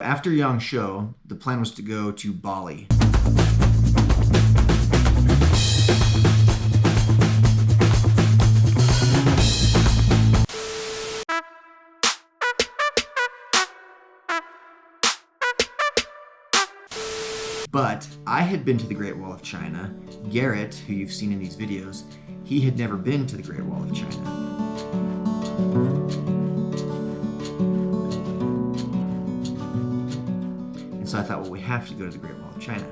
After Yangshuo, the plan was to go to Bali. But I had been to the Great Wall of China. Garrett, who you've seen in these videos, he had never been to the Great Wall of China. And so I thought, well, we have to go to the Great Wall of China.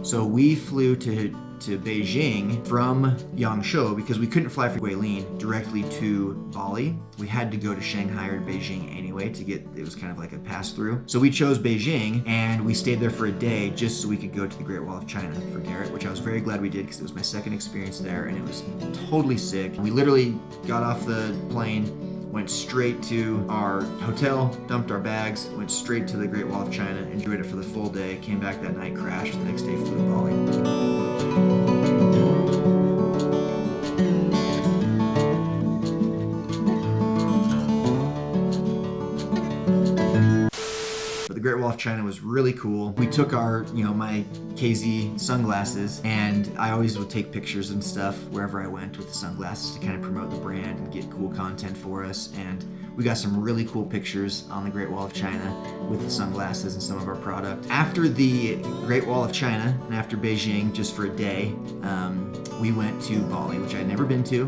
So we flew to Beijing from Yangshuo because we couldn't fly from Guilin directly to Bali. We had to go to Shanghai or Beijing anyway to get, it was kind of like a pass-through. So we chose Beijing and we stayed there for a day just so we could go to the Great Wall of China for Garrett, which I was very glad we did because it was my second experience there and it was totally sick. We literally got off the plane, went straight to our hotel, dumped our bags, went straight to the Great Wall of China, enjoyed it for the full day, came back that night, crashed, the next day flew to Bali. The Great Wall of China was really cool. We took our, my KZ sunglasses, and I always would take pictures and stuff wherever I went with the sunglasses to kind of promote the brand and get cool content for us. And we got some really cool pictures on the Great Wall of China with the sunglasses and some of our product. After the Great Wall of China and after Beijing, just for a day, we went to Bali, which I had never been to,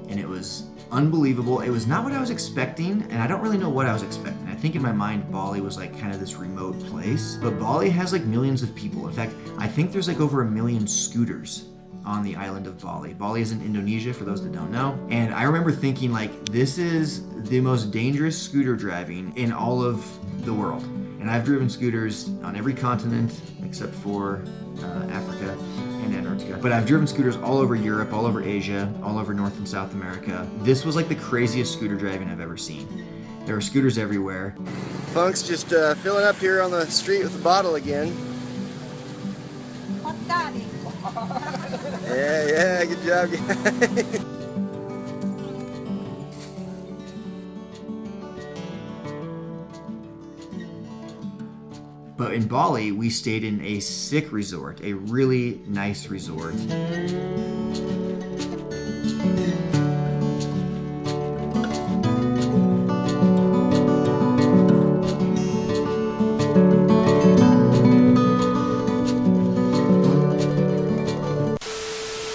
and it was unbelievable. It was not what I was expecting, and I don't really know what I was expecting. I think in my mind Bali was like kind of this remote place, but Bali has like millions of people. In fact, I think there's like over 1 million scooters on the island of Bali. Bali is in Indonesia, for those that don't know. And I remember thinking like, this is the most dangerous scooter driving in all of the world. And I've driven scooters on every continent except for Africa and Antarctica. But I've driven scooters all over Europe, all over Asia, all over North and South America. This was like the craziest scooter driving I've ever seen. There were scooters everywhere. Funk's just filling up here on the street with the bottle again. Yeah, good job, guys. But in Bali, we stayed in a sick resort, a really nice resort.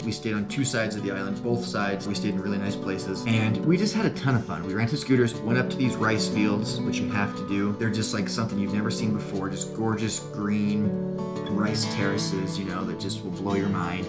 We stayed on two sides of the island, both sides. We stayed in really nice places, and we just had a ton of fun. We rented scooters, went up to these rice fields, which you have to do. They're just like something you've never seen before, just gorgeous green rice terraces, that just will blow your mind.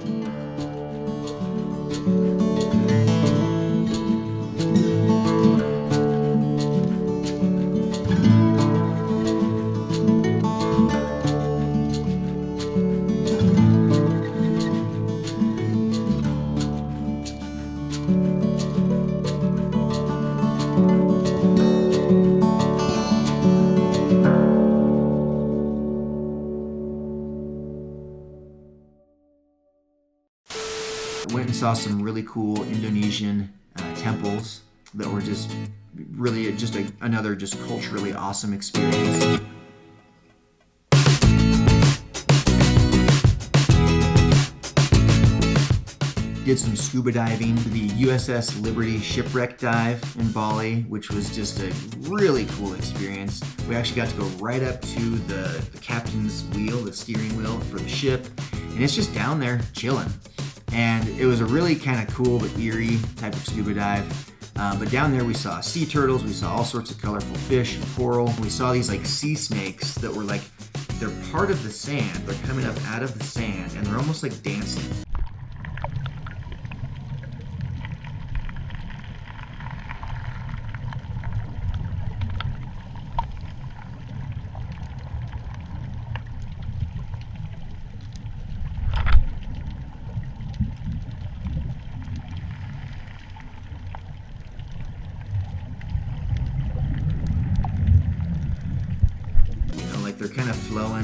Went and saw some really cool Indonesian temples that were just really another culturally awesome experience. Did some scuba diving, the USS Liberty shipwreck dive in Bali, which was just a really cool experience. We actually got to go right up to the captain's wheel, the steering wheel for the ship, and it's just down there chilling. And it was a really kind of cool but eerie type of scuba dive. But down there we saw sea turtles, we saw all sorts of colorful fish and coral. We saw these like sea snakes that were like, they're part of the sand, they're coming up out of the sand, and they're almost like dancing. They're kind of flowing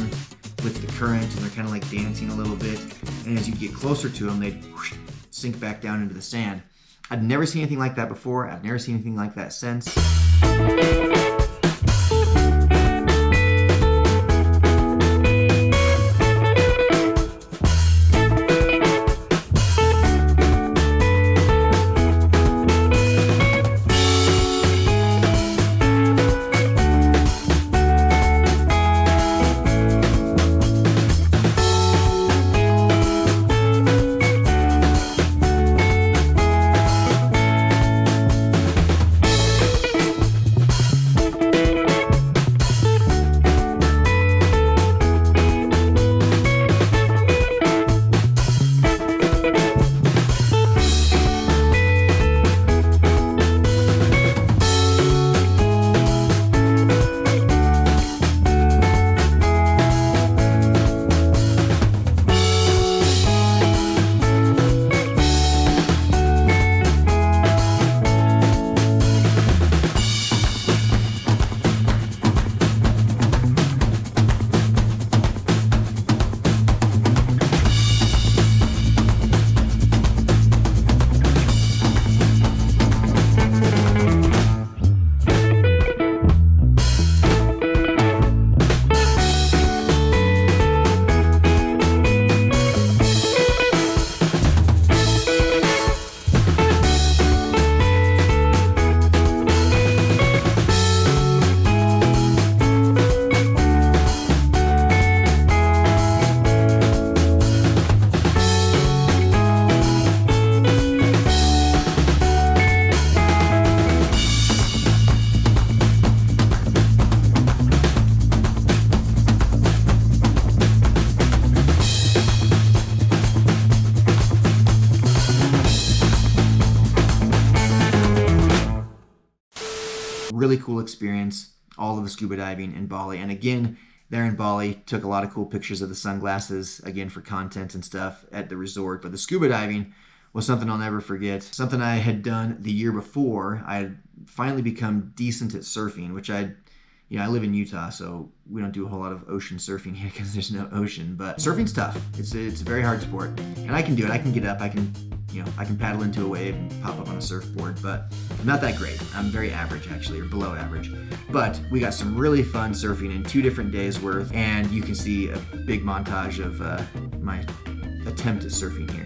with the current and they're kind of like dancing a little bit, and as you get closer to them they sink back down into the sand. I'd never seen anything like that before. I've never seen anything like that since. experience all of the scuba diving in Bali. And again, there in Bali, took a lot of cool pictures of the sunglasses, again, for content and stuff at the resort. But the scuba diving was something I'll never forget. Something I had done the year before. I had finally become decent at surfing, which I live in Utah, so we don't do a whole lot of ocean surfing here because there's no ocean. But surfing's tough. It's a very hard sport, and I can do it. I can get up. I can paddle into a wave and pop up on a surfboard, but I'm not that great. I'm very average, actually, or below average. But we got some really fun surfing in 2 different days worth, and you can see a big montage of my attempt at surfing here.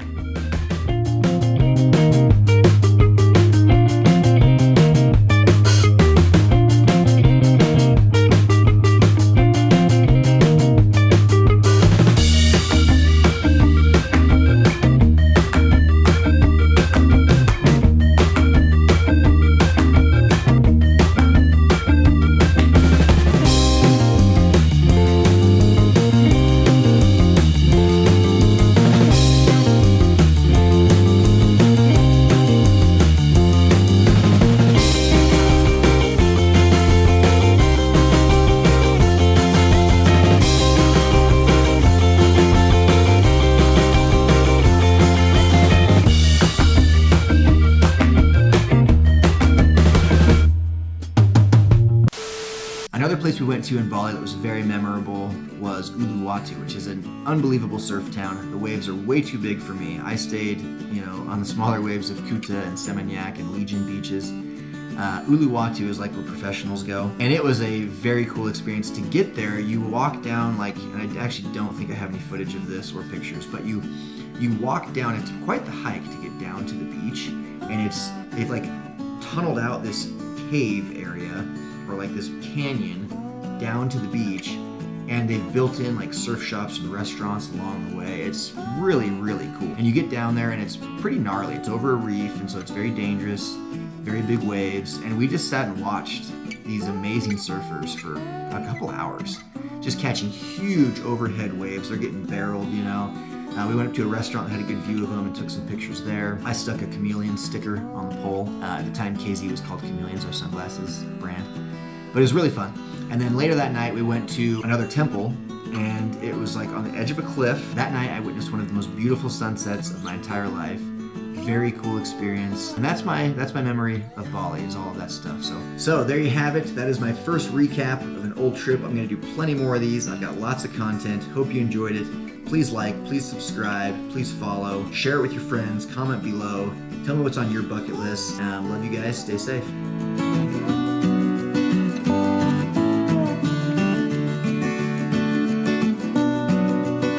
Another place we went to in Bali that was very memorable was Uluwatu, which is an unbelievable surf town. The waves are way too big for me. I stayed, on the smaller waves of Kuta and Seminyak and Legion beaches. Uluwatu is like where professionals go, and it was a very cool experience. To get there, you walk down and I actually don't think I have any footage of this or pictures, but you walk down. It's quite the hike to get down to the beach, and they've like tunneled out this cave area, or like this canyon down to the beach, and they've built in like surf shops and restaurants along the way. It's really, really cool. And you get down there and it's pretty gnarly. It's over a reef, and so it's very dangerous, very big waves. And we just sat and watched these amazing surfers for a couple hours, just catching huge overhead waves. They're getting barreled, We went up to a restaurant that had a good view of them and took some pictures there. I stuck a chameleon sticker on the pole. At the time, KZ was called Chameleons, our sunglasses brand. But it was really fun. And then later that night, we went to another temple, and it was like on the edge of a cliff. That night, I witnessed one of the most beautiful sunsets of my entire life. Very cool experience. And that's my memory of Bali, is all of that stuff. So there you have it. That is my first recap of an old trip. I'm gonna do plenty more of these. I've got lots of content. Hope you enjoyed it. Please like, please subscribe, please follow, share it with your friends, comment below. Tell me what's on your bucket list. Love you guys. Stay safe.